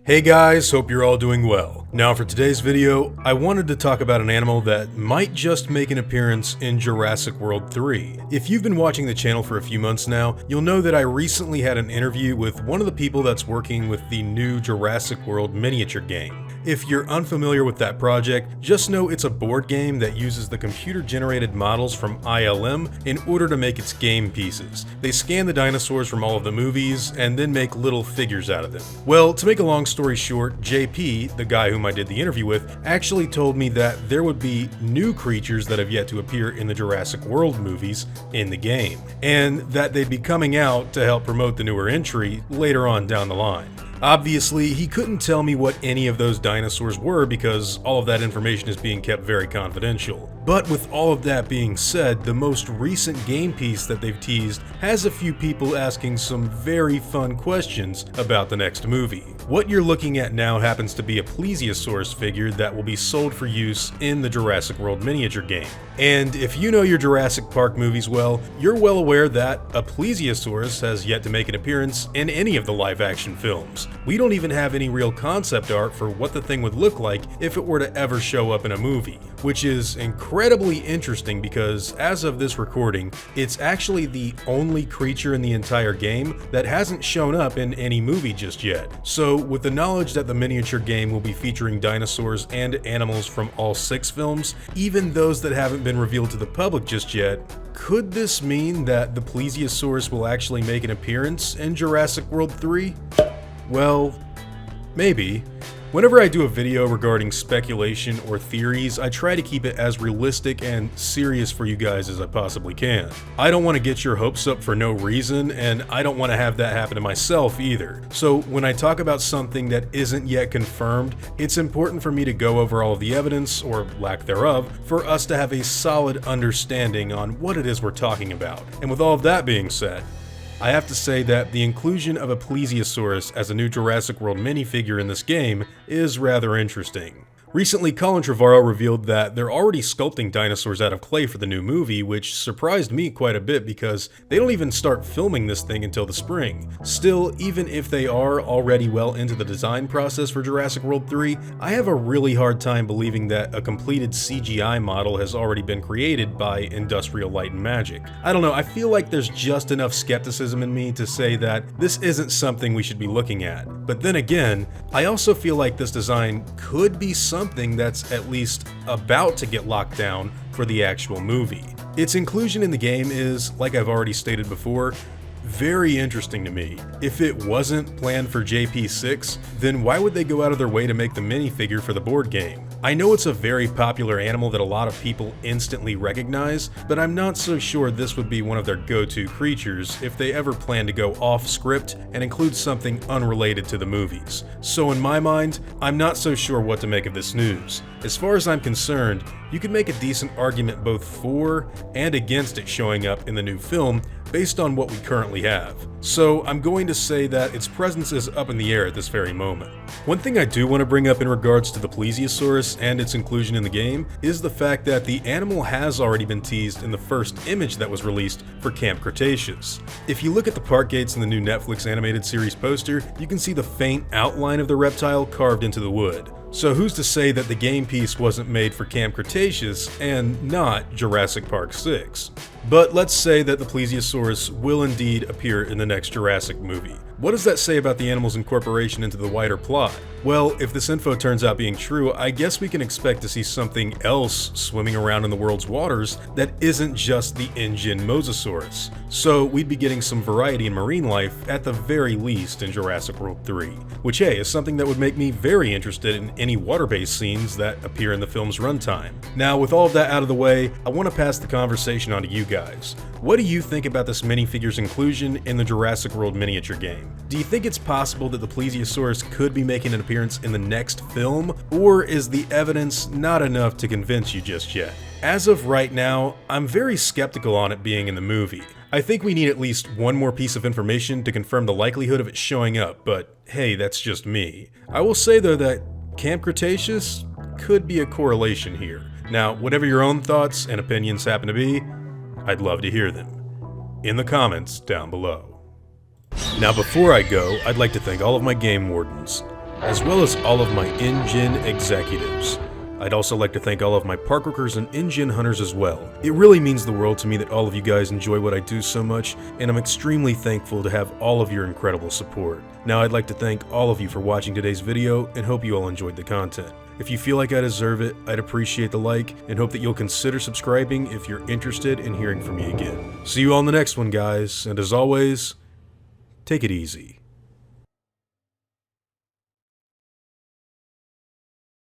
Hey guys, hope you're all doing well. Now for today's video, I wanted to talk about an animal that might just make an appearance in Jurassic World 3. If you've been watching the channel for a few months now, you'll know that I recently had an interview with one of the people that's working with the new Jurassic World Miniature Game. If you're unfamiliar with that project, just know it's a board game that uses the computer-generated models from ILM in order to make its game pieces. They scan the dinosaurs from all of the movies and then make little figures out of them. Well, to make a long story short, JP, the guy whom I did the interview with, actually told me that there would be new creatures that have yet to appear in the Jurassic World movies in the game, and that they'd be coming out to help promote the newer entry later on down the line. Obviously, he couldn't tell me what any of those dinosaurs were because all of that information is being kept very confidential. But with all of that being said, the most recent game piece that they've teased has a few people asking some very fun questions about the next movie. What you're looking at now happens to be a Plesiosaurus figure that will be sold for use in the Jurassic World Miniature Game. And if you know your Jurassic Park movies well, you're well aware that a Plesiosaurus has yet to make an appearance in any of the live-action films. We don't even have any real concept art for what the thing would look like if it were to ever show up in a movie, which is incredibly interesting because as of this recording, it's actually the only creature in the entire game that hasn't shown up in any movie just yet. So with the knowledge that the miniature game will be featuring dinosaurs and animals from all 6 films, even those that haven't been revealed to the public just yet, could this mean that the Plesiosaurus will actually make an appearance in Jurassic World 3? Well, maybe. Whenever I do a video regarding speculation or theories, I try to keep it as realistic and serious for you guys as I possibly can. I don't want to get your hopes up for no reason, and I don't want to have that happen to myself either. So when I talk about something that isn't yet confirmed, it's important for me to go over all of the evidence, or lack thereof, for us to have a solid understanding on what it is we're talking about. And with all of that being said, I have to say that the inclusion of a Plesiosaurus as a new Jurassic World minifigure in this game is rather interesting. Recently, Colin revealed that they're already sculpting dinosaurs out of clay for the new movie, which surprised me quite a bit because they don't even start filming this thing until the spring. Still, even if they are already well into the design process for Jurassic World 3, I have a really hard time believing that a completed CGI model has already been created by Industrial Light and Magic. I don't know, I feel like there's just enough skepticism in me to say that this isn't something we should be looking at. But then again, I also feel like this design could be something that's at least about to get locked down for the actual movie. Its inclusion in the game is, like I've already stated before, very interesting to me. If it wasn't planned for JP6, then why would they go out of their way to make the minifigure for the board game? I know it's a very popular animal that a lot of people instantly recognize, but I'm not so sure this would be one of their go-to creatures if they ever plan to go off script and include something unrelated to the movies. So in my mind, I'm not so sure what to make of this news. As far as I'm concerned, you could make a decent argument both for and against it showing up in the new film based on what we currently have. So I'm going to say that its presence is up in the air at this very moment. One thing I do want to bring up in regards to the Plesiosaurus and its inclusion in the game is the fact that the animal has already been teased in the first image that was released for Camp Cretaceous. If you look at the park gates in the new Netflix animated series poster, you can see the faint outline of the reptile carved into the wood. So who's to say that the game piece wasn't made for Camp Cretaceous and not Jurassic Park 6? But let's say that the Plesiosaurus will indeed appear in the next Jurassic movie. What does that say about the animal's incorporation into the wider plot? Well, if this info turns out being true, I guess we can expect to see something else swimming around in the world's waters that isn't just the InGen Mosasaurus. So we'd be getting some variety in marine life at the very least in Jurassic World 3, which hey, is something that would make me very interested in any water-based scenes that appear in the film's runtime. Now, with all of that out of the way, I want to pass the conversation on to you guys. What do you think about this minifigure's inclusion in the Jurassic World Miniature Game? Do you think it's possible that the Plesiosaurus could be making an appearance in the next film, or is the evidence not enough to convince you just yet? As of right now, I'm very skeptical on it being in the movie. I think we need at least one more piece of information to confirm the likelihood of it showing up, but hey, that's just me. I will say though that Camp Cretaceous could be a correlation here. Now, whatever your own thoughts and opinions happen to be, I'd love to hear them in the comments down below. Now before I go, I'd like to thank all of my game wardens. as well as all of my InGen executives. I'd also like to thank all of my park workers and InGen hunters as well. It really means the world to me that all of you guys enjoy what I do so much, and I'm extremely thankful to have all of your incredible support. Now I'd like to thank all of you for watching today's video and hope you all enjoyed the content. If you feel like I deserve it, I'd appreciate the like and hope that you'll consider subscribing if you're interested in hearing from me again. See you all in the next one, guys, and as always, take it easy.